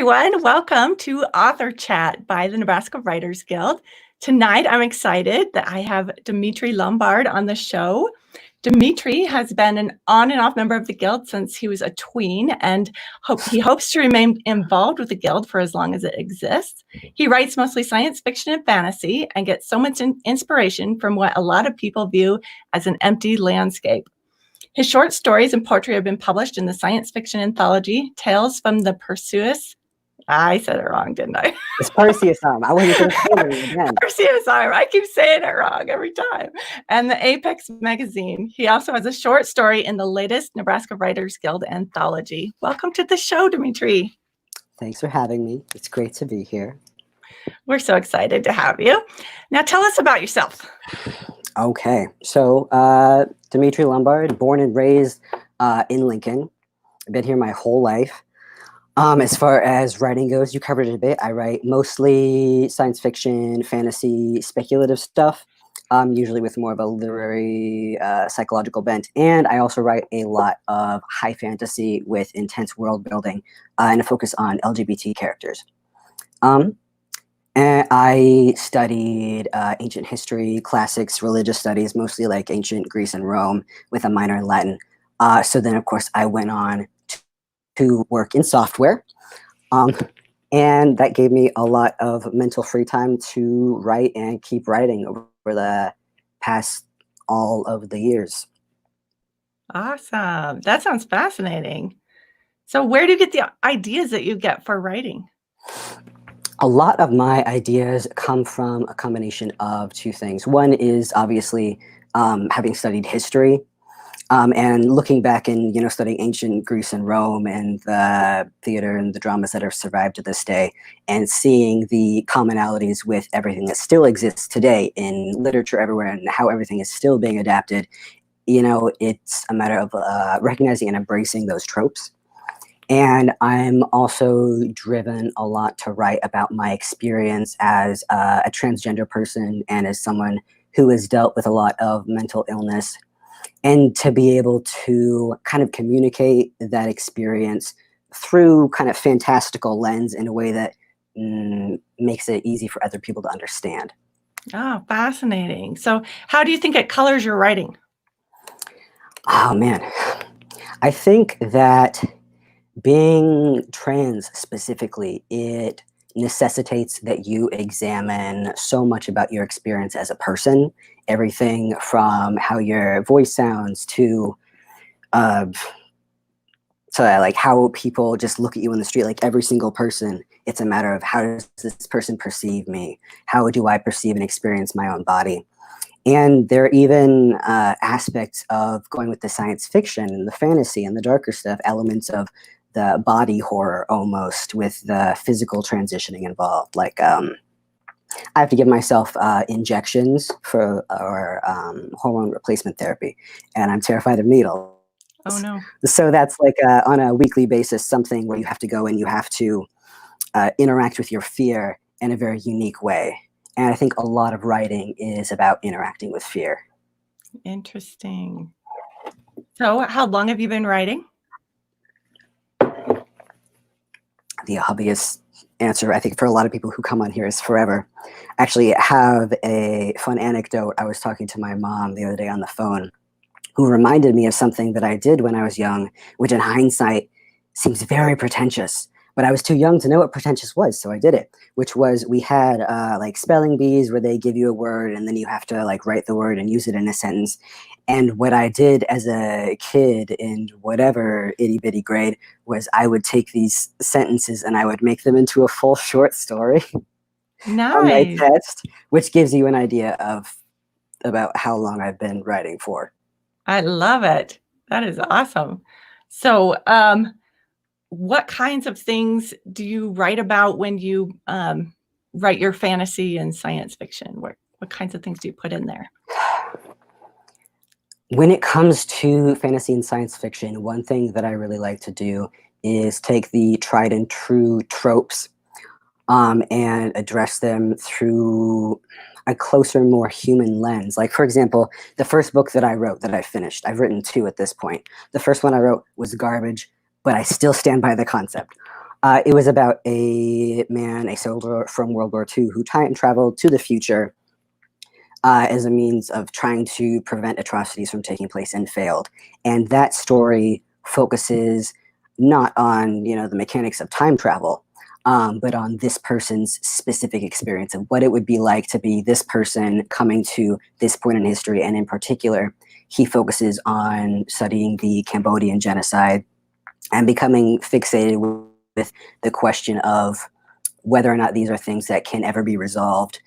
everyone. Welcome to Author Chat by the Nebraska Writers Guild. Tonight, I'm excited that I have Dmitri Lombard on the show. Dmitri has been an on and off member of the Guild since he was a tween, and he hopes to remain involved with the Guild for as long as it exists. He writes mostly science fiction and fantasy and gets so much inspiration from what a lot of people view as an empty landscape. His short stories and poetry have been published in the science fiction anthology Tales from the Perseus. I said it wrong, didn't I? It's Perseus time. I wasn't going to say it again. Perseus time. I keep saying it wrong every time. And the Apex magazine. He also has a short story in the latest Nebraska Writers Guild anthology. Welcome to the show, Dmitri. Thanks for having me. It's great to be here. We're so excited to have you. Now tell us about yourself. Okay. So Dmitri Lombard, born and raised in Lincoln. I've been here my whole life. As far as writing goes, you covered it a bit. I write mostly science fiction, fantasy, speculative stuff, usually with more of a literary, psychological bent. And I also write a lot of high fantasy with intense world building and a focus on LGBT characters. And I studied ancient history, classics, religious studies, mostly like ancient Greece and Rome with a minor in Latin. So then, of course, I went on to work in software. And that gave me a lot of mental free time to write and keep writing over the past all of the years. Awesome. That sounds fascinating. So where do you get the ideas that you get for writing? A lot of my ideas come from a combination of two things. One is obviously having studied history and looking back and studying ancient Greece and Rome and the theater and the dramas that have survived to this day, and seeing the commonalities with everything that still exists today in literature everywhere and how everything is still being adapted. It's a matter of recognizing and embracing those tropes. And I'm also driven a lot to write about my experience as a transgender person and as someone who has dealt with a lot of mental illness, and to be able to kind of communicate that experience through kind of fantastical lens in a way that makes it easy for other people to understand. Oh, fascinating. So how do you think it colors your writing? Oh, man. I think that being trans specifically, it necessitates that you examine so much about your experience as a person, everything from how your voice sounds to like how people just look at you in the street. Like every single person, it's a matter of how does this person perceive me? How do I perceive and experience my own body? And there are even aspects of going with the science fiction and the fantasy and the darker stuff, elements of the body horror almost, with the physical transitioning involved. Like I have to give myself injections for hormone replacement therapy, and I'm terrified of needles. Oh no. So that's like on a weekly basis, something where you have to go and you have to interact with your fear in a very unique way. And I think a lot of writing is about interacting with fear. Interesting. So how long have you been writing? The obvious answer, I think, for a lot of people who come on here is forever. Actually, have a fun anecdote. I was talking to my mom the other day on the phone, who reminded me of something that I did when I was young, which in hindsight seems very pretentious. But I was too young to know what pretentious was, so I did it, which was we had like spelling bees where they give you a word and then you have to like write the word and use it in a sentence. And what I did as a kid in whatever itty-bitty grade was I would take these sentences and I would make them into a full short story. Nice. On my test, which gives you an idea of about how long I've been writing for. I love it. That is awesome. So what kinds of things do you write about when you write your fantasy and science fiction? What kinds of things do you put in there? When it comes to fantasy and science fiction, one thing that I really like to do is take the tried and true tropes and address them through a closer, more human lens. Like, for example, the first book that I wrote that I finished, I've written 2 at this point. The first one I wrote was garbage, but I still stand by the concept. It was about a man, a soldier from World War II, who time traveled to the future as a means of trying to prevent atrocities from taking place and failed. And that story focuses not on, the mechanics of time travel, but on this person's specific experience of what it would be like to be this person coming to this point in history. And in particular, he focuses on studying the Cambodian genocide and becoming fixated with the question of whether or not these are things that can ever be resolved.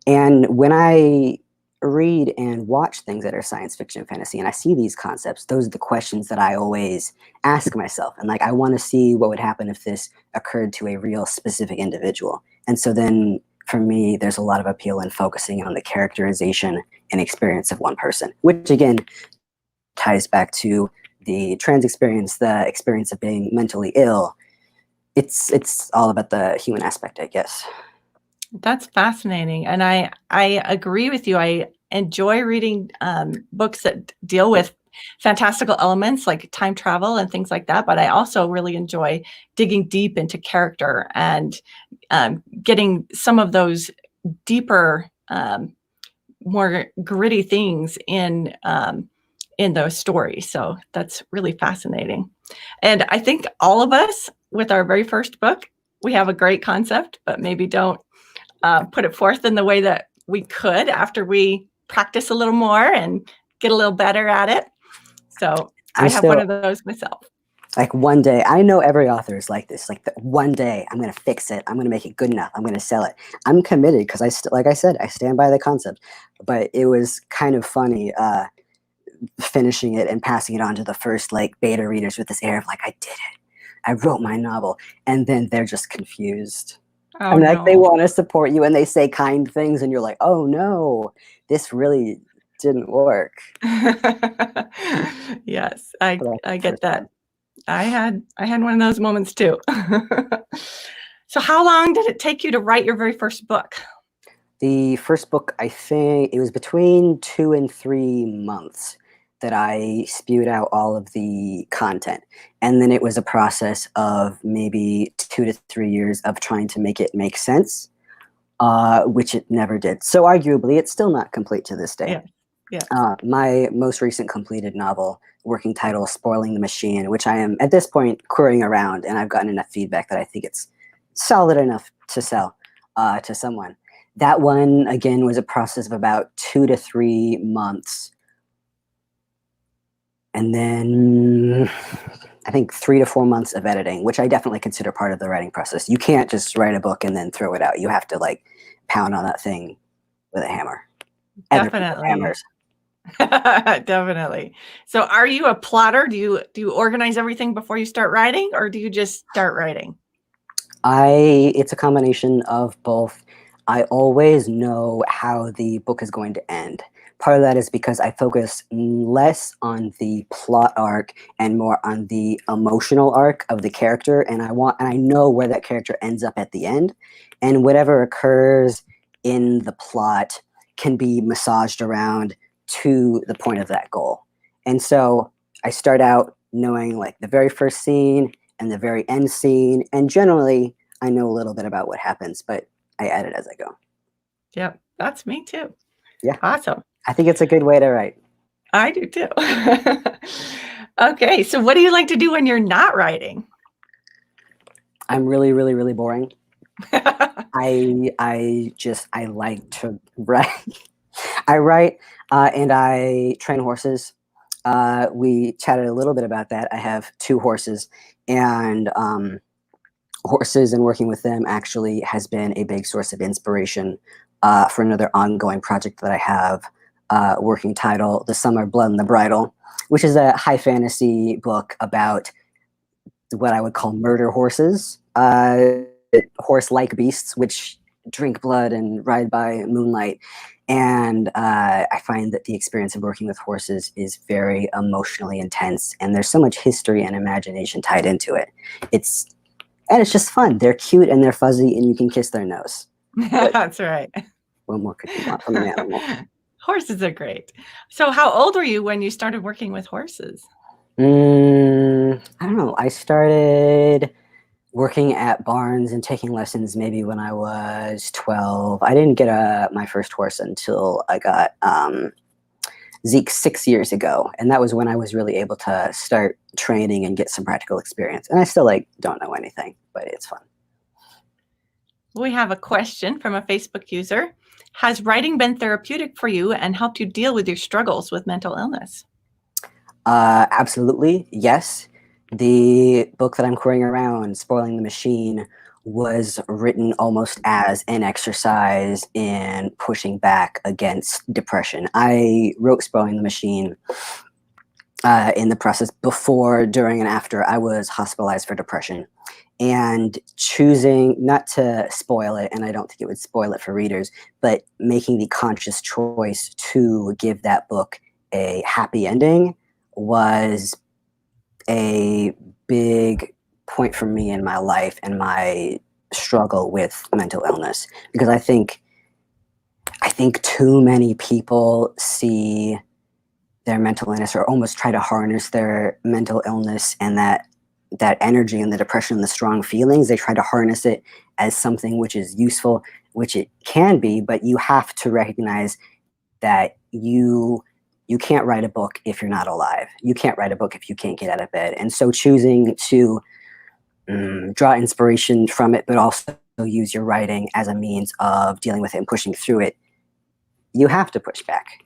And when I read and watch things that are science fiction and fantasy and I see these concepts, those are the questions that I always ask myself. And like, I want to see what would happen if this occurred to a real specific individual. And so then for me, there's a lot of appeal in focusing on the characterization and experience of one person, which again ties back to the trans experience, the experience of being mentally ill. It's all about the human aspect, I guess. That's fascinating. And I agree with you. I enjoy reading books that deal with fantastical elements like time travel and things like that. But I also really enjoy digging deep into character and getting some of those deeper, more gritty things in those stories. So that's really fascinating. And I think all of us with our very first book, we have a great concept, but maybe don't put it forth in the way that we could after we practice a little more and get a little better at it. So I have one of those myself. Like one day, I know every author is like this, like one day I'm going to fix it. I'm going to make it good enough. I'm going to sell it. I'm committed because like I said, I stand by the concept, but it was kind of funny finishing it and passing it on to the first like beta readers with this air of like, I did it. I wrote my novel. And then they're just confused. Oh, and like no. they want to support you and they say kind things and you're like, oh no, this really didn't work. Yes, I get that. I had one of those moments too. So how long did it take you to write your very first book? The first book, I think it was between 2 and 3 months that I spewed out all of the content. And then it was a process of maybe 2 to 3 years of trying to make it make sense, which it never did. So arguably, it's still not complete to this day. Yeah. My most recent completed novel, working title, Spoiling the Machine, which I am at this point querying around, and I've gotten enough feedback that I think it's solid enough to sell to someone. That one, again, was a process of about 2 to 3 months. And then I think 3 to 4 months of editing, which I definitely consider part of the writing process. You can't just write a book and then throw it out. You have to like pound on that thing with a hammer. Definitely. Hammers. Definitely. So are you a plotter? Do you organize everything before you start writing, or do you just start writing? It's a combination of both. I always know how the book is going to end. Part of that is because I focus less on the plot arc and more on the emotional arc of the character, and I know where that character ends up at the end, and whatever occurs in the plot can be massaged around to the point of that goal. And so I start out knowing like the very first scene and the very end scene, and generally I know a little bit about what happens, but I edit as I go. Yep, that's me too. Yeah. Awesome. I think it's a good way to write. I do too. Okay, so what do you like to do when you're not writing? I'm really, really, really boring. I like to write. I write and I train horses. We chatted a little bit about that. I have 2 horses, and horses and working with them actually has been a big source of inspiration for another ongoing project that I have, working title, The Summer Blood and the Bridle, which is a high fantasy book about what I would call murder horses, horse-like beasts, which drink blood and ride by moonlight. And I find that the experience of working with horses is very emotionally intense, and there's so much history and imagination tied into it. It's just fun. They're cute and they're fuzzy, and you can kiss their nose. That's right. What more could you want from an animal? Horses are great. So how old were you when you started working with horses? I don't know. I started working at Barnes and taking lessons maybe when I was 12. I didn't get my first horse until I got Zeke 6 years ago. And that was when I was really able to start training and get some practical experience. And I still don't know anything, but it's fun. We have a question from a Facebook user. Has writing been therapeutic for you and helped you deal with your struggles with mental illness? Absolutely, yes. The book that I'm querying around, Spoiling the Machine, was written almost as an exercise in pushing back against depression. I wrote Spoiling the Machine in the process before, during, and after I was hospitalized for depression. And choosing not to spoil it, and I don't think it would spoil it for readers, but making the conscious choice to give that book a happy ending was a big point for me in my life and my struggle with mental illness, because I think too many people see their mental illness, or almost try to harness their mental illness and that energy and the depression and the strong feelings. They try to harness it as something which is useful, which it can be, but you have to recognize that you can't write a book if you're not alive. You can't write a book if you can't get out of bed. And so choosing to draw inspiration from it, but also use your writing as a means of dealing with it and pushing through it, you have to push back.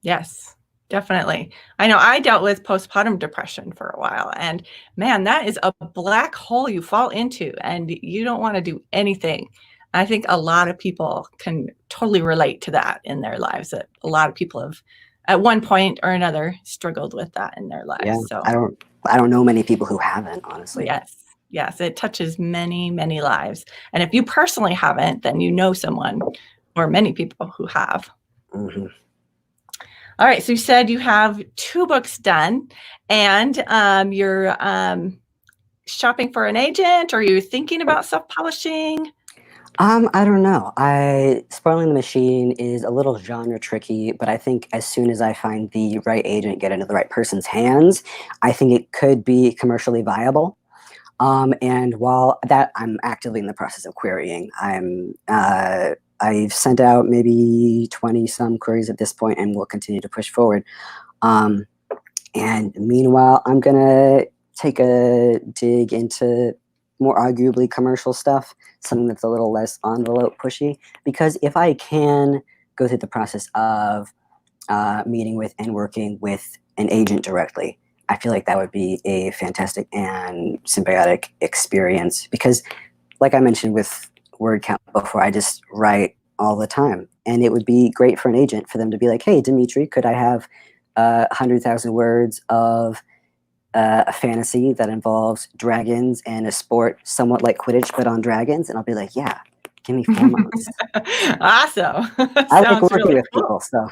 Yes, definitely. I know I dealt with postpartum depression for a while, and man, that is a black hole you fall into, and you don't want to do anything. I think a lot of people can totally relate to that in their lives, that a lot of people have at one point or another struggled with that in their lives. Yeah, So I don't know many people who haven't, honestly. yes, it touches many, many lives. And if you personally haven't, then you know someone or many people who have. Mm-hmm. All right, so you said you have 2 books done, and you're shopping for an agent, or you're thinking about self-publishing? I don't know. Spoiling the Machine is a little genre tricky, but I think as soon as I find the right agent, get into the right person's hands, I think it could be commercially viable. And while that, I'm actively in the process of querying. I've sent out maybe 20 some queries at this point, and will continue to push forward. And meanwhile, I'm gonna take a dig into more arguably commercial stuff, something that's a little less envelope pushy, because if I can go through the process of meeting with and working with an agent directly, I feel like that would be a fantastic and symbiotic experience, because like I mentioned with word count before, I just write all the time, and it would be great for an agent for them to be like, hey, Dmitri, could I have 100,000 words of a fantasy that involves dragons and a sport somewhat like Quidditch, but on dragons? And I'll be like, yeah, give me 4 months. Awesome. I like working really with cool. people, so.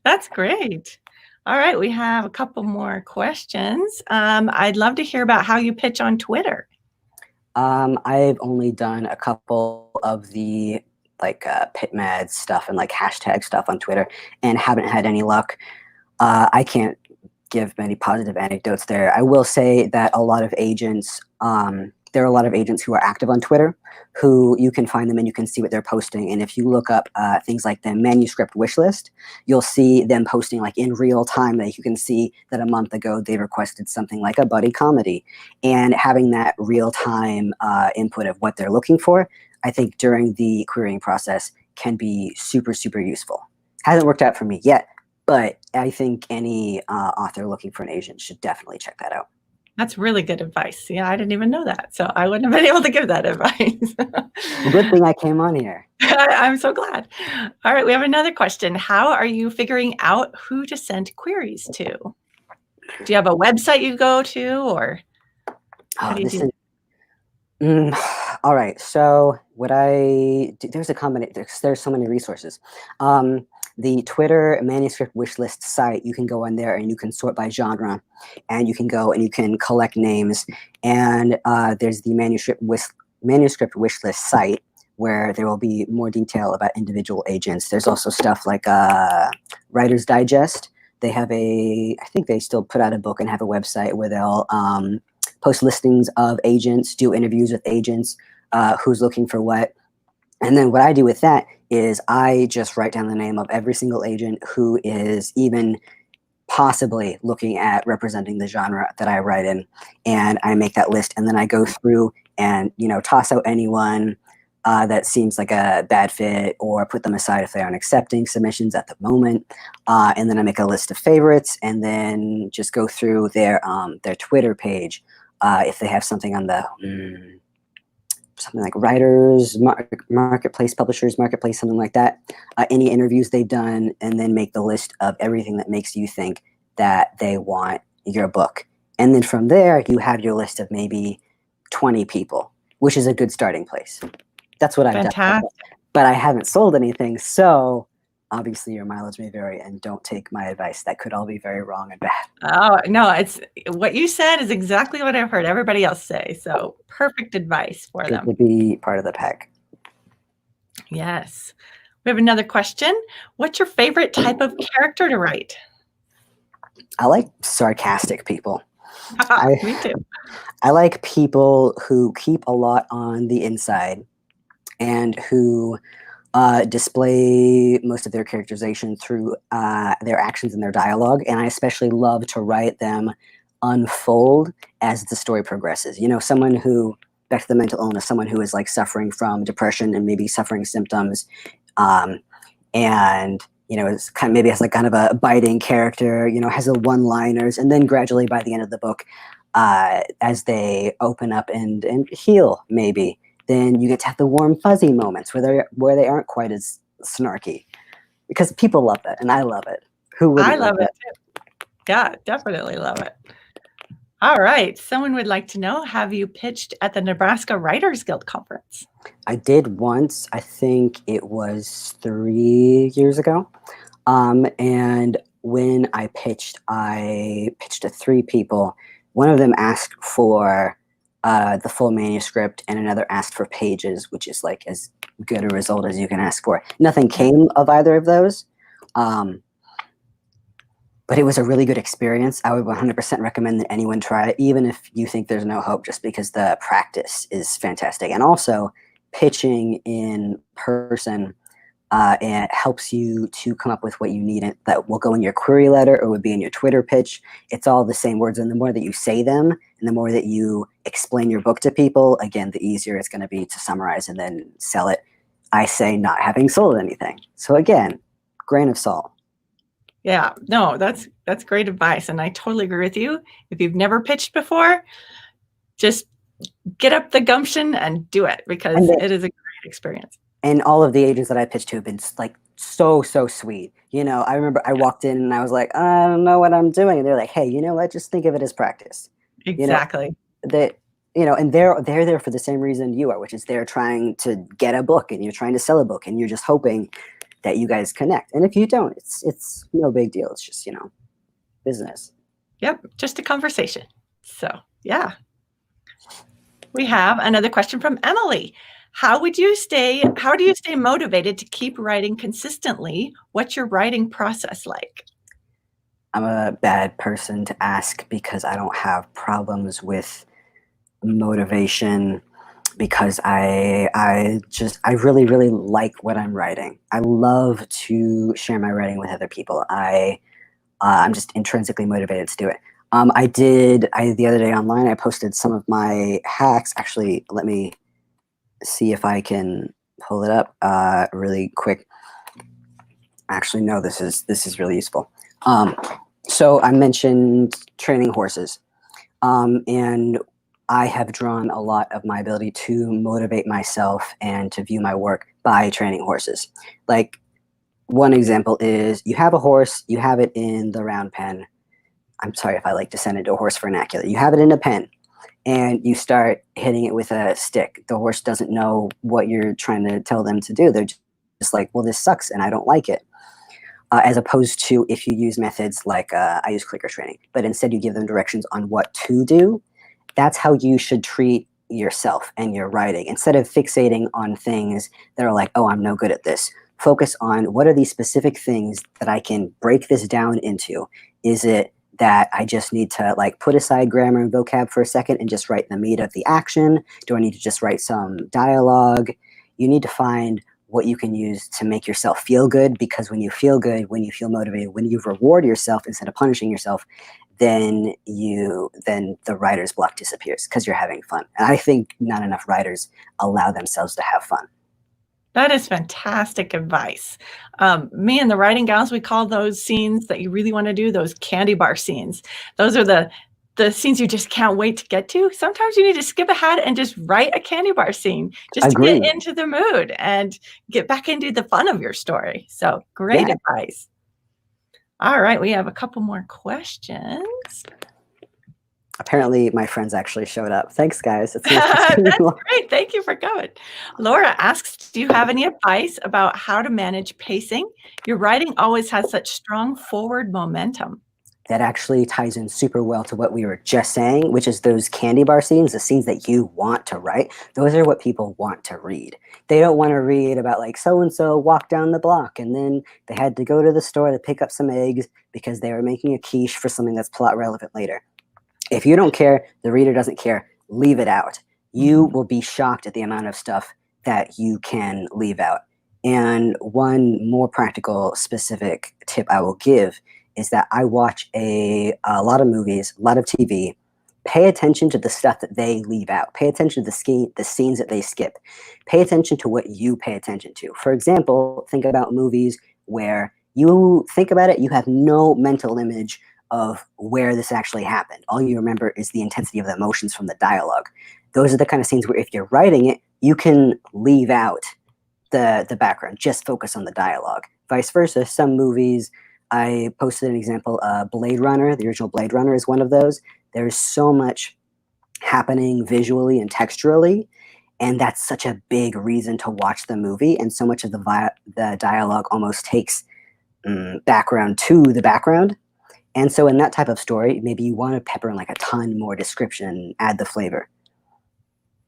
That's great. All right, we have a couple more questions. I'd love to hear about how you pitch on Twitter. I've only done a couple of the PitMad stuff and like hashtag stuff on Twitter, and haven't had any luck. I can't give many positive anecdotes there. I will say that a lot of agents, there are a lot of agents who are active on Twitter, who you can find them and you can see what they're posting. And if you look up things like the manuscript wish list, you'll see them posting like in real time, that you can see that a month ago they requested something like a buddy comedy, and having that real time input of what they're looking for, I think during the querying process can be super, super useful. Hasn't worked out for me yet, but I think any author looking for an agent should definitely check that out. That's really good advice. Yeah, I didn't even know that, so I wouldn't have been able to give that advice. Well, good thing I came on here. I'm so glad. All right, we have another question. How are you figuring out who to send queries to? Do you have a website you go to, or how do you do that? All right, so what I do, there's a combination, there's so many resources. The Twitter manuscript wish list site, you can go on there and you can sort by genre, and you can go and you can collect names. And there's the manuscript wish list site, where there will be more detail about individual agents. There's also stuff like Writers Digest. They have I think they still put out a book and have a website where they'll post listings of agents, do interviews with agents, who's looking for what. And then what I do with that is I just write down the name of every single agent who is even possibly looking at representing the genre that I write in, and I make that list. And then I go through and, toss out anyone that seems like a bad fit, or put them aside if they aren't accepting submissions at the moment. And then I make a list of favorites, and then just go through their Twitter page. If they have something on the something like writers, marketplace, publishers marketplace, something like that, any interviews they've done, and then make the list of everything that makes you think that they want your book. And then from there, you have your list of maybe 20 people, which is a good starting place. That's what I've done. But I haven't sold anything, so obviously your mileage may vary, and don't take my advice. That could all be very wrong and bad. Oh, no, it's what you said is exactly what I've heard everybody else say. So perfect advice for them. Good to be part of the pack. Yes. We have another question. What's your favorite type of character to write? I like sarcastic people. Me too. I like people who keep a lot on the inside and who display most of their characterization through their actions and their dialogue. And I especially love to write them unfold as the story progresses. Someone who, back to the mental illness, someone who is like suffering from depression and maybe suffering symptoms, and is maybe has like kind of a biting character, has the one-liners, and then gradually by the end of the book, as they open up and heal, maybe, then you get to have the warm fuzzy moments where they aren't quite as snarky, because people love that, and I love it. Who wouldn't? I love it too. Yeah, definitely love it. All right. Someone would like to know, have you pitched at the Nebraska Writers Guild conference? I did once. I think it was 3 years ago. And when I pitched to 3 people. One of them asked for the full manuscript, and another asked for pages, which is like as good a result as you can ask for. Nothing came of either of those. But it was a really good experience. I would 100% recommend that anyone try it, even if you think there's no hope, just because the practice is fantastic. And also, pitching in person and it helps you to come up with what you need that will go in your query letter or would be in your Twitter pitch. It's all the same words, and the more that you say them and the more that you explain your book to people, again, the easier it's going to be to summarize and then sell it. I say not having sold anything. So again, grain of salt. Yeah, no, that's great advice. And I totally agree with you. If you've never pitched before, just get up the gumption and do it, because it is a great experience. And all of the agents that I pitched to have been like so sweet. I remember I walked in and I was like, I don't know what I'm doing. And they're like, hey, you know what? Just think of it as practice. Exactly. And they're there for the same reason you are, which is they're trying to get a book and you're trying to sell a book and you're just hoping that you guys connect. And if you don't, it's no big deal. It's just, business. Yep. Just a conversation. So yeah. We have another question from Emily. How do you stay motivated to keep writing consistently? What's your writing process like? I'm a bad person to ask because I don't have problems with motivation, because I really, really like what I'm writing. I love to share my writing with other people. I'm just intrinsically motivated to do it. The other day online, I posted some of my hacks. Actually, let me see if I can pull it up really quick. Actually, no, this is really useful. So I mentioned training horses, and I have drawn a lot of my ability to motivate myself and to view my work by training horses. Like, one example is you have a horse, you have it in the round pen. I'm sorry if I like to send it to a horse vernacular. You have it in a pen, and you start hitting it with a stick. The horse doesn't know what you're trying to tell them to do. They're just like, well, this sucks and I don't like it. As opposed to if you use methods like I use clicker training, but instead you give them directions on what to do. That's how you should treat yourself and your writing. Instead of fixating on things that are like, oh, I'm no good at this. Focus on what are these specific things that I can break this down into. Is it that I just need to like put aside grammar and vocab for a second and just write the meat of the action? Do I need to just write some dialogue? You need to find what you can use to make yourself feel good, because when you feel good, when you feel motivated, when you reward yourself instead of punishing yourself, then the writer's block disappears because you're having fun. And I think not enough writers allow themselves to have fun. That is fantastic advice. Me and the writing gals, we call those scenes that you really want to do, those candy bar scenes. Those are the scenes you just can't wait to get to. Sometimes you need to skip ahead and just write a candy bar scene just to get into the mood and get back into the fun of your story. So great advice. All right, we have a couple more questions. Apparently, my friends actually showed up. Thanks, guys. It's That's great. Thank you for coming. Laura asks, do you have any advice about how to manage pacing? Your writing always has such strong forward momentum. That actually ties in super well to what we were just saying, which is those candy bar scenes, the scenes that you want to write. Those are what people want to read. They don't want to read about like so-and-so walked down the block and then they had to go to the store to pick up some eggs because they were making a quiche for something that's plot relevant later. If you don't care, the reader doesn't care, leave it out. You will be shocked at the amount of stuff that you can leave out. And one more practical, specific tip I will give is that I watch a lot of movies, a lot of TV. Pay attention to the stuff that they leave out. Pay attention to the scenes that they skip. Pay attention to what you pay attention to. For example, think about movies where you think about it, you have no mental image of where this actually happened. All you remember is the intensity of the emotions from the dialogue. Those are the kind of scenes where if you're writing it, you can leave out the background, just focus on the dialogue. Vice versa, some movies, I posted an example, Blade Runner, the original Blade Runner is one of those. There's so much happening visually and texturally, and that's such a big reason to watch the movie, and so much of the dialogue almost takes background to the background. And so in that type of story, maybe you want to pepper in like a ton more description, add the flavor.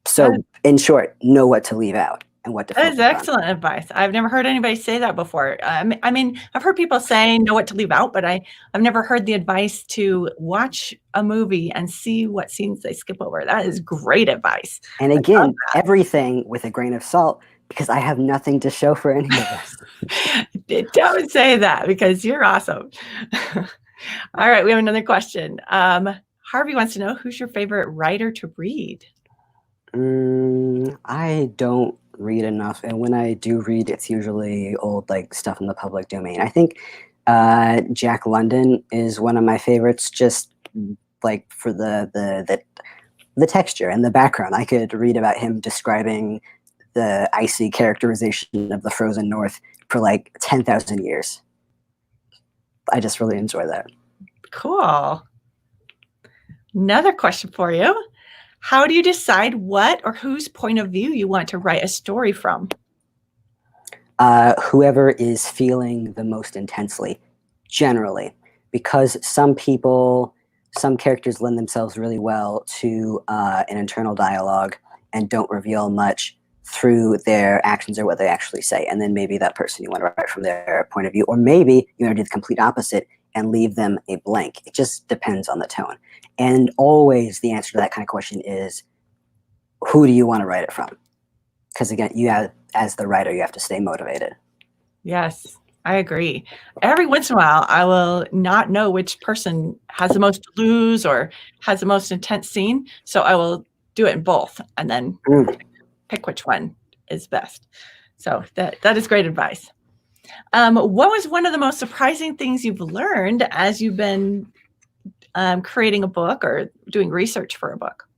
So in short, know what to leave out and what to focus on. That is excellent advice. I've never heard anybody say that before. I mean, I've heard people say know what to leave out, but I've never heard the advice to watch a movie and see what scenes they skip over. That is great advice. And again, everything with a grain of salt, because I have nothing to show for any of this. Don't say that because you're awesome. All right, we have another question. Harvey wants to know, who's your favorite writer to read? I don't read enough, and when I do read, it's usually old like stuff in the public domain. I think Jack London is one of my favorites, just like for the texture and the background. I could read about him describing the icy characterization of the frozen north for like 10,000 years. I just really enjoy that. Cool. Another question for you. How do you decide what or whose point of view you want to write a story from? Whoever is feeling the most intensely, generally, because some characters lend themselves really well to an internal dialogue and don't reveal much through their actions or what they actually say. And then maybe that person you want to write from their point of view, or maybe you want to do the complete opposite and leave them a blank. It just depends on the tone. And always the answer to that kind of question is, who do you want to write it from? Because again, as the writer, you have to stay motivated. Yes, I agree. Every once in a while, I will not know which person has the most to lose or has the most intense scene. So I will do it in both and then pick which one is best. So that is great advice. What was one of the most surprising things you've learned as you've been creating a book or doing research for a book?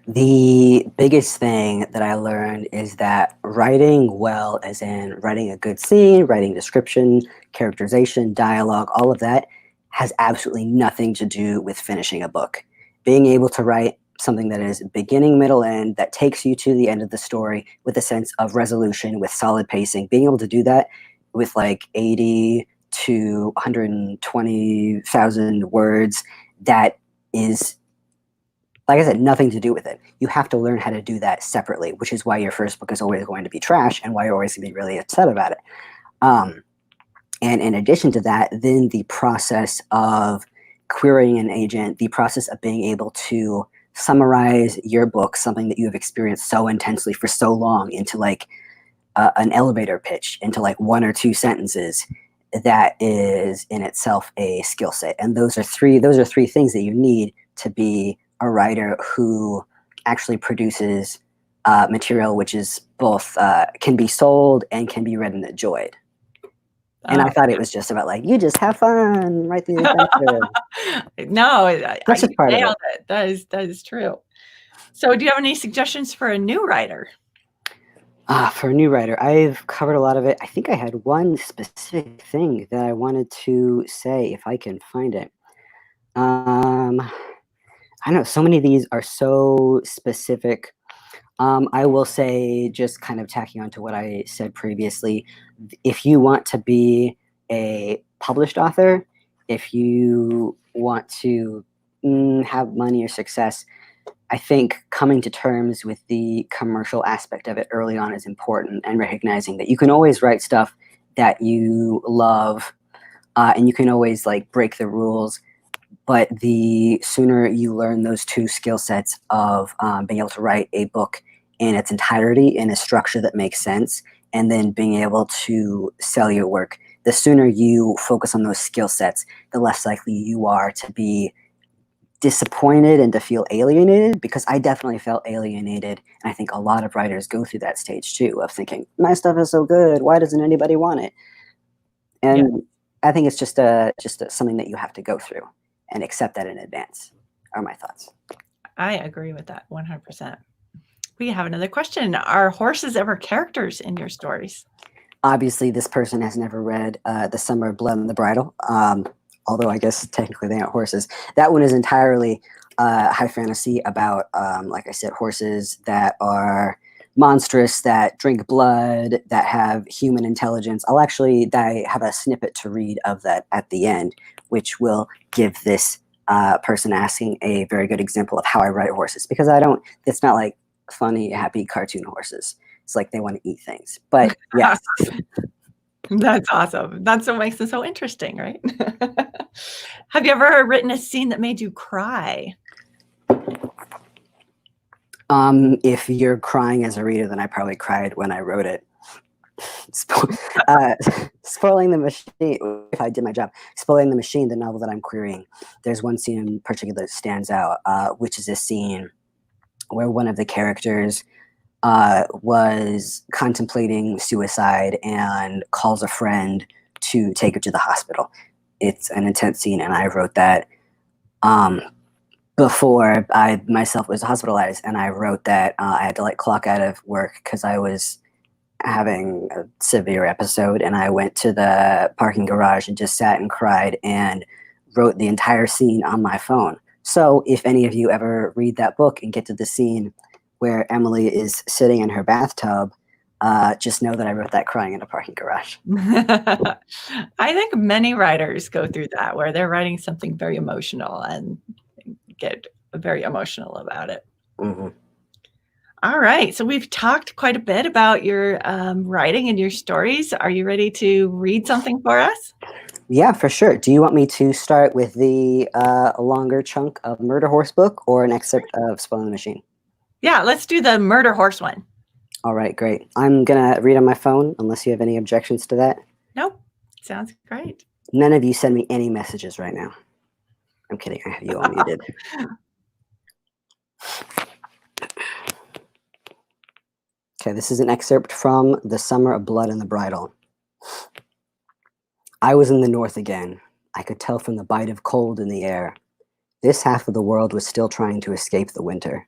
The biggest thing that I learned is that writing well, as in writing a good scene, writing description, characterization, dialogue, all of that has absolutely nothing to do with finishing a book. Being able to write something that is beginning, middle, end, that takes you to the end of the story with a sense of resolution, with solid pacing, being able to do that with like 80 to 120,000 words, that is, like I said, nothing to do with it. You have to learn how to do that separately, which is why your first book is always going to be trash and why you're always going to be really upset about it. And in addition to that, then the process of querying an agent, the process of being able to summarize your book, something that you have experienced so intensely for so long, into like an elevator pitch, into like 1 or 2 sentences, that is in itself a skill set. And those are three things that you need to be a writer who actually produces material which is both can be sold and can be read and enjoyed. And I thought it was just about like, you just have fun, write the adventure. No, That's just part of nailed it. That is true. So do you have any suggestions for a new writer? For a new writer, I've covered a lot of it. I think I had one specific thing that I wanted to say, if I can find it. I don't know, so many of these are so specific. I will say, just kind of tacking on to what I said previously, if you want to be a published author, if you want to have money or success, I think coming to terms with the commercial aspect of it early on is important, and recognizing that you can always write stuff that you love, and you can always like break the rules. But the sooner you learn those 2 skill sets of being able to write a book in its entirety in a structure that makes sense, and then being able to sell your work, the sooner you focus on those skill sets, the less likely you are to be disappointed and to feel alienated, because I definitely felt alienated. And I think a lot of writers go through that stage too, of thinking, my stuff is so good, why doesn't anybody want it? And I think it's just something that you have to go through and accept that in advance, are my thoughts. I agree with that 100%. We have another question. Are horses ever characters in your stories? Obviously, this person has never read The Summer of Blood and the Bridle, although I guess technically they aren't horses. That one is entirely high fantasy about, like I said, horses that are monstrous, that drink blood, that have human intelligence. I have a snippet to read of that at the end, which will give this person asking a very good example of how I write horses, because it's not like funny, happy cartoon horses. It's like they want to eat things. But yes. That's awesome. That's what makes them so interesting, right? Have you ever written a scene that made you cry? If you're crying as a reader, then I probably cried when I wrote it. Spoiling the Machine, if I did my job. Spoiling the Machine, the novel that I'm querying, there's one scene in particular that stands out, which is a scene where one of the characters was contemplating suicide and calls a friend to take her to the hospital. It's an intense scene, and I wrote that before I myself was hospitalized, and I wrote that I had to like clock out of work because I was having a severe episode, and I went to the parking garage and just sat and cried and wrote the entire scene on my phone. So if any of you ever read that book and get to the scene where Emily is sitting in her bathtub, just know that I wrote that crying in a parking garage. I think many writers go through that, where they're writing something very emotional and get very emotional about it. Mm-hmm. All right. So we've talked quite a bit about your writing and your stories. Are you ready to read something for us? Yeah, for sure. Do you want me to start with the longer chunk of Murder Horse book, or an excerpt of Spoiling the Machine? Yeah, let's do the Murder Horse one. All right, great. I'm going to read on my phone, unless you have any objections to that. Nope. Sounds great. None of you send me any messages right now. I'm kidding. I have you all muted. Okay, this is an excerpt from The Summer of Blood and the Bridle. I was in the north again. I could tell from the bite of cold in the air. This half of the world was still trying to escape the winter.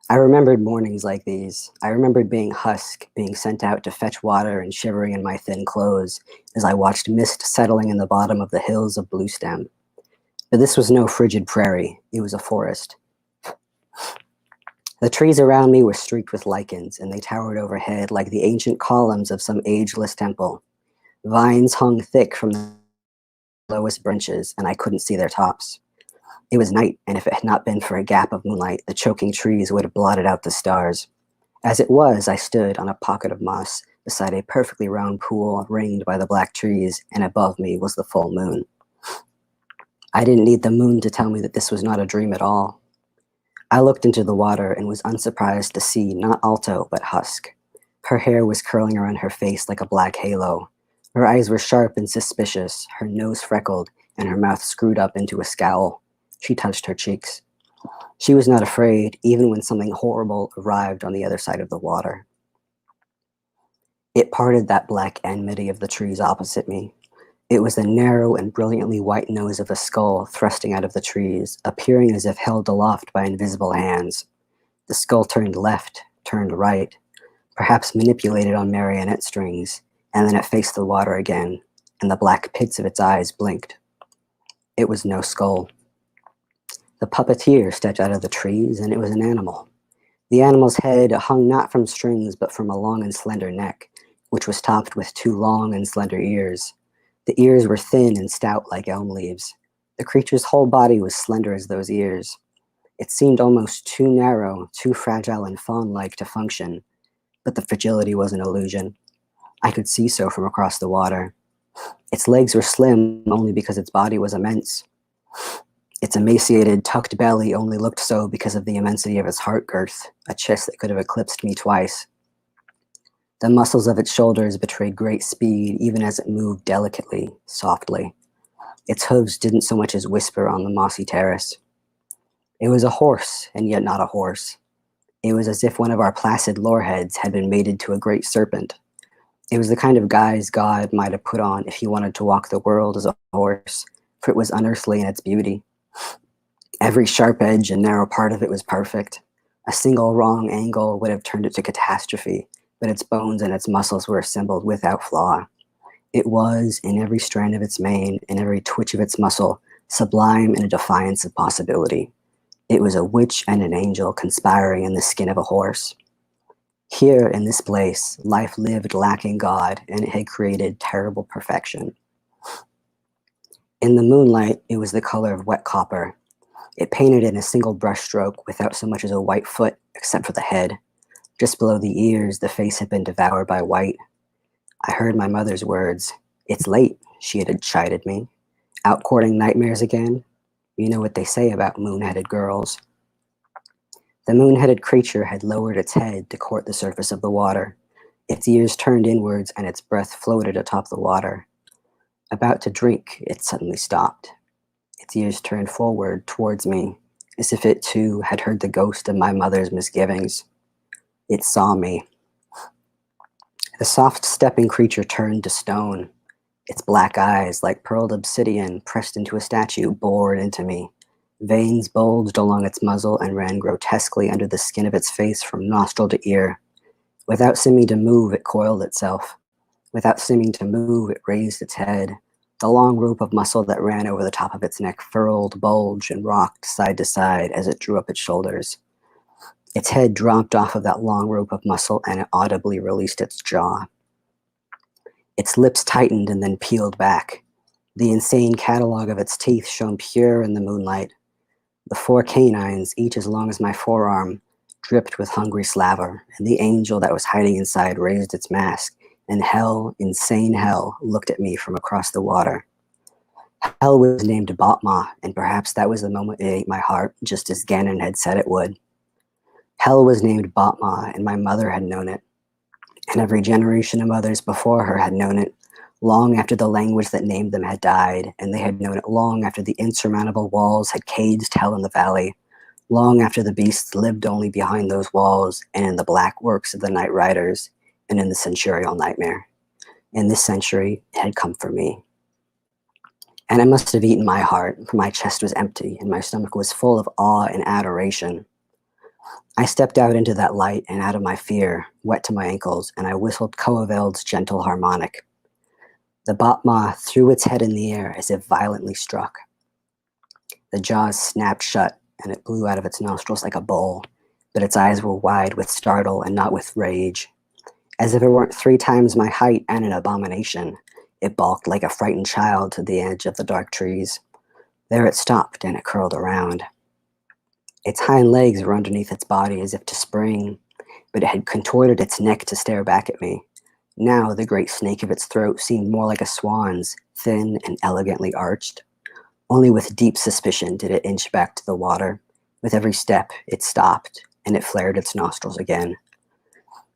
I remembered mornings like these. I remembered being husk, being sent out to fetch water and shivering in my thin clothes as I watched mist settling in the bottom of the hills of Bluestem. But this was no frigid prairie. It was a forest. The trees around me were streaked with lichens, and they towered overhead like the ancient columns of some ageless temple. Vines hung thick from the lowest branches, and I couldn't see their tops. It was night, and if it had not been for a gap of moonlight, the choking trees would have blotted out the stars. As it was, I stood on a pocket of moss beside a perfectly round pool ringed by the black trees, and above me was the full moon. I didn't need the moon to tell me that this was not a dream at all. I looked into the water and was unsurprised to see not Alto, but Husk. Her hair was curling around her face like a black halo. Her eyes were sharp and suspicious, her nose freckled, and her mouth screwed up into a scowl. She touched her cheeks. She was not afraid, even when something horrible arrived on the other side of the water. It parted that black enmity of the trees opposite me. It was the narrow and brilliantly white nose of a skull thrusting out of the trees, appearing as if held aloft by invisible hands. The skull turned left, turned right, perhaps manipulated on marionette strings, and then it faced the water again, and the black pits of its eyes blinked. It was no skull. The puppeteer stepped out of the trees, and it was an animal. The animal's head hung not from strings, but from a long and slender neck, which was topped with 2 long and slender ears. The ears were thin and stout like elm leaves. The creature's whole body was slender as those ears. It seemed almost too narrow, too fragile and fawn-like to function, but the fragility was an illusion. I could see so from across the water. Its legs were slim only because its body was immense. Its emaciated, tucked belly only looked so because of the immensity of its heart girth, a chest that could have eclipsed me twice. The muscles of its shoulders betrayed great speed, even as it moved delicately, softly. Its hooves didn't so much as whisper on the mossy terrace. It was a horse, and yet not a horse. It was as if one of our placid loreheads had been mated to a great serpent. It was the kind of guise God might have put on if he wanted to walk the world as a horse, for it was unearthly in its beauty. Every sharp edge and narrow part of it was perfect. A single wrong angle would have turned it to catastrophe, but its bones and its muscles were assembled without flaw. It was, in every strand of its mane, in every twitch of its muscle, sublime in a defiance of possibility. It was a witch and an angel conspiring in the skin of a horse. Here, in this place, life lived lacking God, and it had created terrible perfection. In the moonlight, it was the color of wet copper. It painted in a single brushstroke without so much as a white foot, except for the head. Just below the ears, the face had been devoured by white. I heard my mother's words. "It's late," she had chided me. "Out courting nightmares again? You know what they say about moon-headed girls." The moon-headed creature had lowered its head to court the surface of the water. Its ears turned inwards and its breath floated atop the water. About to drink, it suddenly stopped. Its ears turned forward towards me, as if it too had heard the ghost of my mother's misgivings. It saw me. The soft-stepping creature turned to stone. Its black eyes, like pearled obsidian pressed into a statue, bored into me. Veins bulged along its muzzle and ran grotesquely under the skin of its face from nostril to ear. Without seeming to move, it coiled itself. Without seeming to move, it raised its head. The long rope of muscle that ran over the top of its neck furled, bulged, and rocked side to side as it drew up its shoulders. Its head dropped off of that long rope of muscle, and it audibly released its jaw. Its lips tightened and then peeled back. The insane catalog of its teeth shone pure in the moonlight. The 4 canines, each as long as my forearm, dripped with hungry slaver, and the angel that was hiding inside raised its mask, and hell, insane hell, looked at me from across the water. Hell was named Botma, and perhaps that was the moment it ate my heart, just as Ganon had said it would. Hell was named Botma, and my mother had known it. And every generation of mothers before her had known it, long after the language that named them had died, and they had known it long after the insurmountable walls had caged hell in the valley, long after the beasts lived only behind those walls, and in the black works of the night riders, and in the centurial nightmare. In this century, it had come for me. And it must have eaten my heart, for my chest was empty, and my stomach was full of awe and adoration. I stepped out into that light and out of my fear, wet to my ankles, and I whistled Coeveld's gentle harmonic. The Botma threw its head in the air as if violently struck. The jaws snapped shut, and it blew out of its nostrils like a bull, but its eyes were wide with startle and not with rage. As if it weren't 3 times my height and an abomination, it balked like a frightened child to the edge of the dark trees. There it stopped, and it curled around. Its hind legs were underneath its body as if to spring, but it had contorted its neck to stare back at me. Now the great snake of its throat seemed more like a swan's, thin and elegantly arched. Only with deep suspicion did it inch back to the water. With every step, it stopped, and it flared its nostrils again.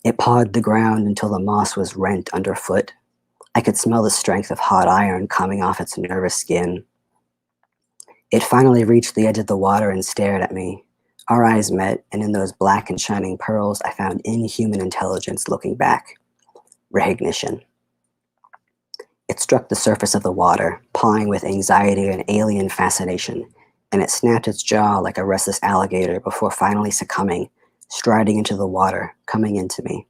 It pawed the ground until the moss was rent underfoot. I could smell the strength of hot iron coming off its nervous skin. It finally reached the edge of the water and stared at me. Our eyes met, and in those black and shining pearls, I found inhuman intelligence looking back. Recognition. It struck the surface of the water, pawing with anxiety and alien fascination, and it snapped its jaw like a restless alligator before finally succumbing, striding into the water, coming into me.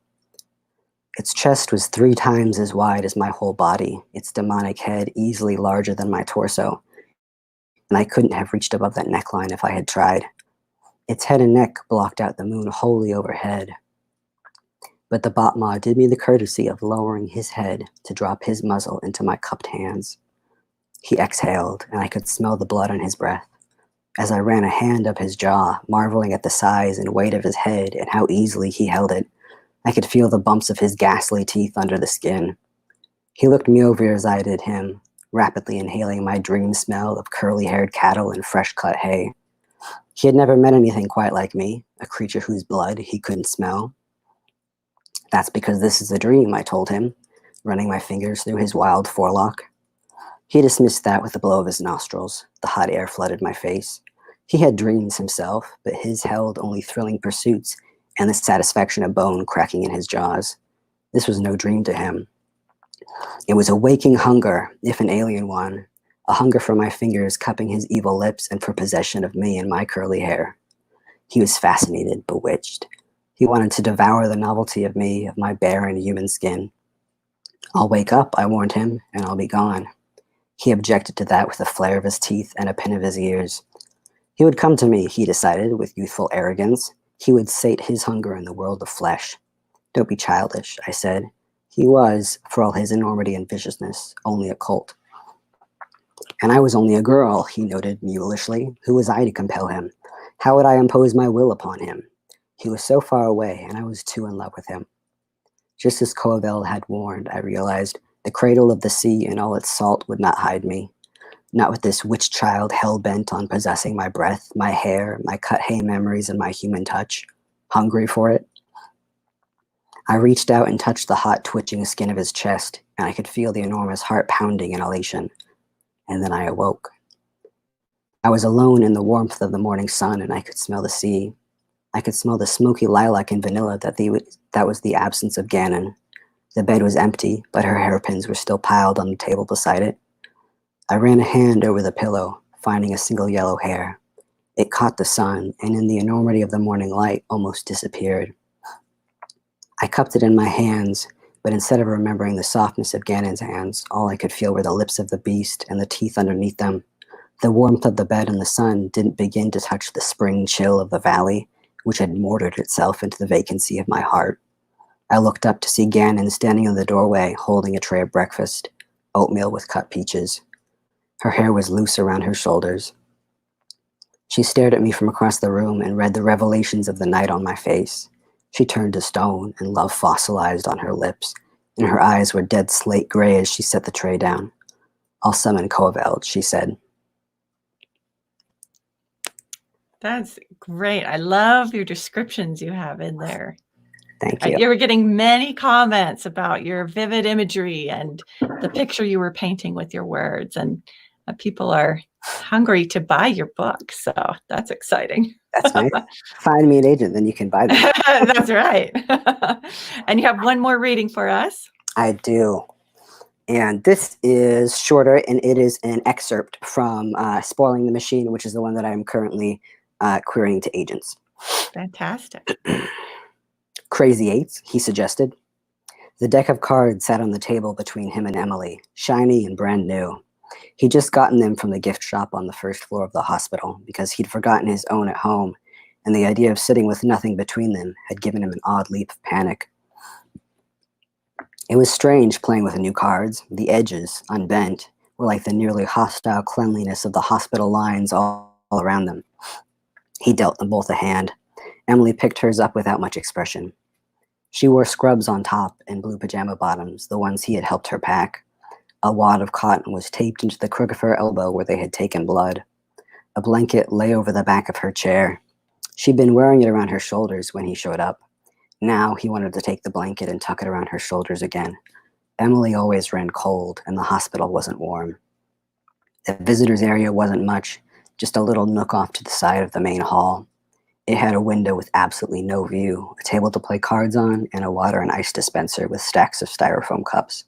Its chest was 3 times as wide as my whole body, its demonic head easily larger than my torso, and I couldn't have reached above that neckline if I had tried. Its head and neck blocked out the moon wholly overhead. But the Batma did me the courtesy of lowering his head to drop his muzzle into my cupped hands. He exhaled, and I could smell the blood on his breath. As I ran a hand up his jaw, marveling at the size and weight of his head and how easily he held it, I could feel the bumps of his ghastly teeth under the skin. He looked me over as I did him, rapidly inhaling my dream smell of curly-haired cattle and fresh-cut hay. He had never met anything quite like me, a creature whose blood he couldn't smell. That's because this is a dream, I told him, running my fingers through his wild forelock. He dismissed that with a blow of his nostrils. The hot air flooded my face. He had dreams himself, but his held only thrilling pursuits and the satisfaction of bone cracking in his jaws. This was no dream to him. It was a waking hunger, if an alien one, a hunger for my fingers cupping his evil lips and for possession of me and my curly hair. He was fascinated, bewitched. He wanted to devour the novelty of me, of my barren human skin. I'll wake up, I warned him, and I'll be gone. He objected to that with a flare of his teeth and a pin of his ears. He would come to me, he decided, with youthful arrogance. He would sate his hunger in the world of flesh. Don't be childish, I said. He was, for all his enormity and viciousness, only a colt. And I was only a girl, he noted mulishly. Who was I to compel him? How would I impose my will upon him? He was so far away, and I was too in love with him. Just as Coevel had warned, I realized, the cradle of the sea and all its salt would not hide me. Not with this witch child hell-bent on possessing my breath, my hair, my cut hay memories, and my human touch. Hungry for it? I reached out and touched the hot, twitching skin of his chest, and I could feel the enormous heart pounding in elation. And then I awoke. I was alone in the warmth of the morning sun, and I could smell the sea. I could smell the smoky lilac and vanilla that was the absence of Gannon. The bed was empty, but her hairpins were still piled on the table beside it. I ran a hand over the pillow, finding a single yellow hair. It caught the sun, and in the enormity of the morning light, almost disappeared. I cupped it in my hands, but instead of remembering the softness of Gannon's hands, all I could feel were the lips of the beast and the teeth underneath them. The warmth of the bed and the sun didn't begin to touch the spring chill of the valley, which had mortared itself into the vacancy of my heart. I looked up to see Gannon standing in the doorway, holding a tray of breakfast, oatmeal with cut peaches. Her hair was loose around her shoulders. She stared at me from across the room and read the revelations of the night on my face. She turned to stone, and love fossilized on her lips, and her eyes were dead slate gray as she set the tray down. I'll summon Coeveld, she said. That's great. I love your descriptions you have in there. Thank you. You were getting many comments about your vivid imagery and the picture you were painting with your words, and people are hungry to buy your book. So that's exciting. That's nice. Find me an agent, then you can buy them. That's right. And you have one more reading for us. I do. And this is shorter, and it is an excerpt from Spoiling the Machine, which is the one that I'm currently querying to agents. Fantastic. Crazy Eights, he suggested. The deck of cards sat on the table between him and Emily, shiny and brand new. He'd just gotten them from the gift shop on the first floor of the hospital because he'd forgotten his own at home, and the idea of sitting with nothing between them had given him an odd leap of panic. It was strange playing with new cards. The edges, unbent, were like the nearly hostile cleanliness of the hospital lines all around them. He dealt them both a hand. Emily picked hers up without much expression. She wore scrubs on top and blue pajama bottoms, the ones he had helped her pack. A wad of cotton was taped into the crook of her elbow where they had taken blood. A blanket lay over the back of her chair. She'd been wearing it around her shoulders when he showed up. Now he wanted to take the blanket and tuck it around her shoulders again. Emily always ran cold, and the hospital wasn't warm. The visitors area wasn't much, just a little nook off to the side of the main hall. It had a window with absolutely no view, a table to play cards on, and a water and ice dispenser with stacks of styrofoam cups.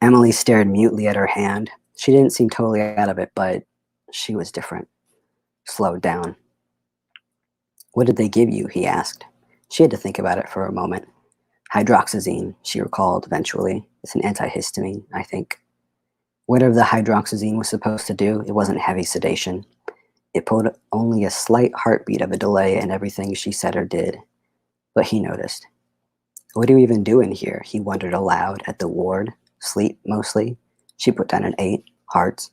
Emily stared mutely at her hand. She didn't seem totally out of it, but she was different. Slowed down. "What did they give you?" he asked. She had to think about it for a moment. "Hydroxyzine," she recalled eventually. "It's an antihistamine, I think." Whatever the hydroxyzine was supposed to do, it wasn't heavy sedation. It put only a slight heartbeat of a delay in everything she said or did. But he noticed. "What do you even do in here?" he wondered aloud. "At the ward? Sleep, mostly?" She put down an 8. Hearts.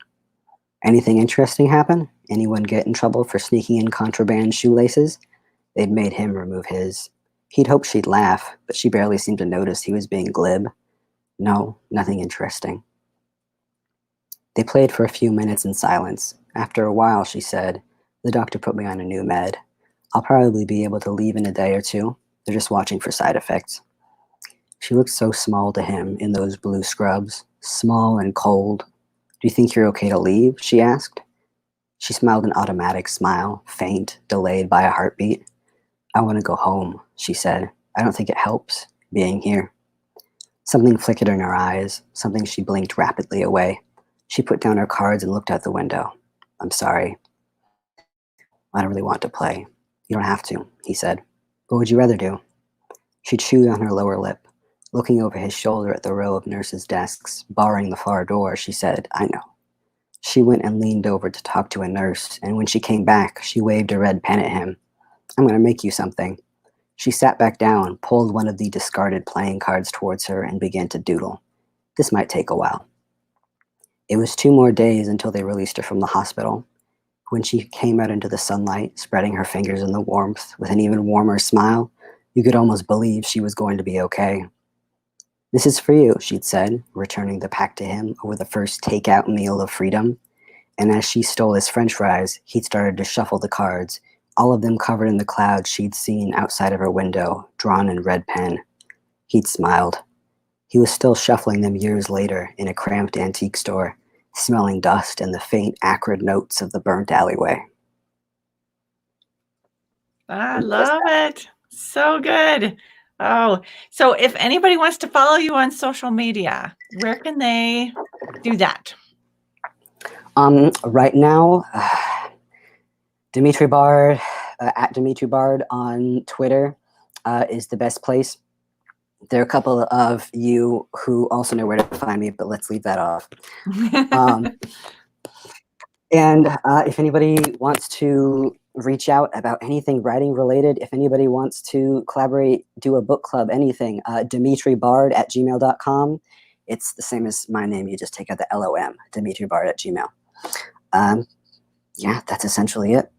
"Anything interesting happen? Anyone get in trouble for sneaking in contraband shoelaces?" They'd made him remove his. He'd hoped she'd laugh, but she barely seemed to notice he was being glib. "No, nothing interesting." They played for a few minutes in silence. After a while, she said, "The doctor put me on a new med. I'll probably be able to leave in a day or two. They're just watching for side effects." She looked so small to him in those blue scrubs, small and cold. "Do you think you're okay to leave?" she asked. She smiled an automatic smile, faint, delayed by a heartbeat. "I want to go home," she said. "I don't think it helps, being here." Something flickered in her eyes, something she blinked rapidly away. She put down her cards and looked out the window. "I'm sorry. I don't really want to play." "You don't have to," he said. "What would you rather do?" She chewed on her lower lip. Looking over his shoulder at the row of nurses' desks, barring the far door, she said, "I know." She went and leaned over to talk to a nurse, and when she came back, she waved a red pen at him. "I'm going to make you something." She sat back down, pulled one of the discarded playing cards towards her, and began to doodle. This might take a while. It was 2 more days until they released her from the hospital. When she came out into the sunlight, spreading her fingers in the warmth with an even warmer smile, you could almost believe she was going to be okay. "This is for you," she'd said, returning the pack to him over the first takeout meal of freedom. And as she stole his french fries, he'd started to shuffle the cards, all of them covered in the clouds she'd seen outside of her window, drawn in red pen. He'd smiled. He was still shuffling them years later in a cramped antique store, smelling dust and the faint, acrid notes of the burnt alleyway. I love it. So good. Oh, so if anybody wants to follow you on social media, where can they do that? Right now, Dmitri Bard, at Dmitri Bard on Twitter is the best place. There are a couple of you who also know where to find me, but let's leave that off. And if anybody wants to reach out about anything writing related, if anybody wants to collaborate, do a book club, anything, dmitribard@gmail.com. It's the same as my name. You just take out the LOM, dmitribard@gmail. Yeah, that's essentially it.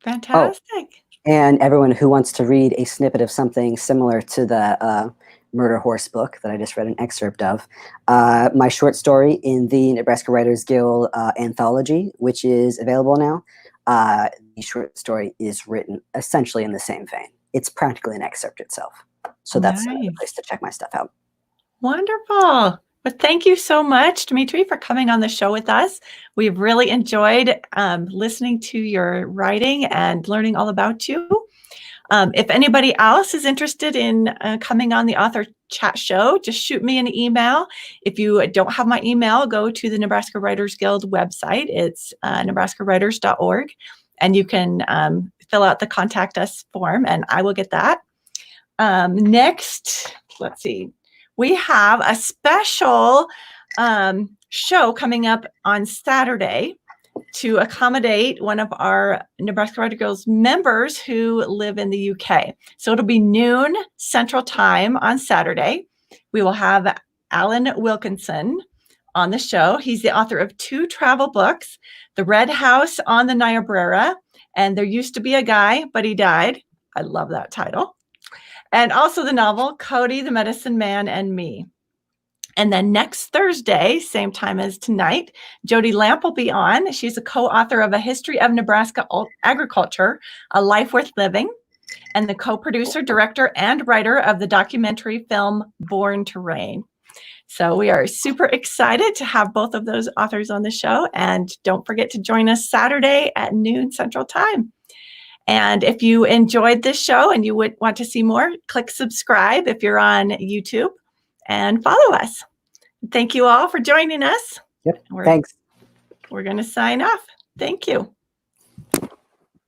Fantastic. Oh, and everyone who wants to read a snippet of something similar to the Murder Horse book that I just read an excerpt of, my short story in the Nebraska Writers Guild anthology, which is available now, the short story is written essentially in the same vein. It's practically an excerpt itself. So that's the place to check my stuff out. Wonderful. Well, thank you so much, Dmitri, for coming on the show with us. We've really enjoyed listening to your writing and learning all about you. If anybody else is interested in coming on the author chat show, just shoot me an email. If you don't have my email, go to the Nebraska Writers Guild website. It's nebraskawriters.org, and you can fill out the contact us form, and I will get that. Next, let's see. We have a special show coming up on Saturday to accommodate one of our Nebraska Writers Guild members who live in the UK. So it'll be noon Central Time on Saturday. We will have Alan Wilkinson on the show. He's the author of 2 travel books, The Red House on the Niobrara, and There Used to Be a Guy, but He Died. I love that title. And also the novel, Cody, the Medicine Man and Me. And then next Thursday, same time as tonight, Jody Lamp will be on. She's a co-author of A History of Nebraska Agriculture, A Life Worth Living, and the co-producer, director, and writer of the documentary film Born to Reign. So we are super excited to have both of those authors on the show. And don't forget to join us Saturday at noon Central Time. And if you enjoyed this show and you would want to see more, click subscribe if you're on YouTube and follow us. Thank you all for joining us. Thanks. We're going to sign off. Thank you.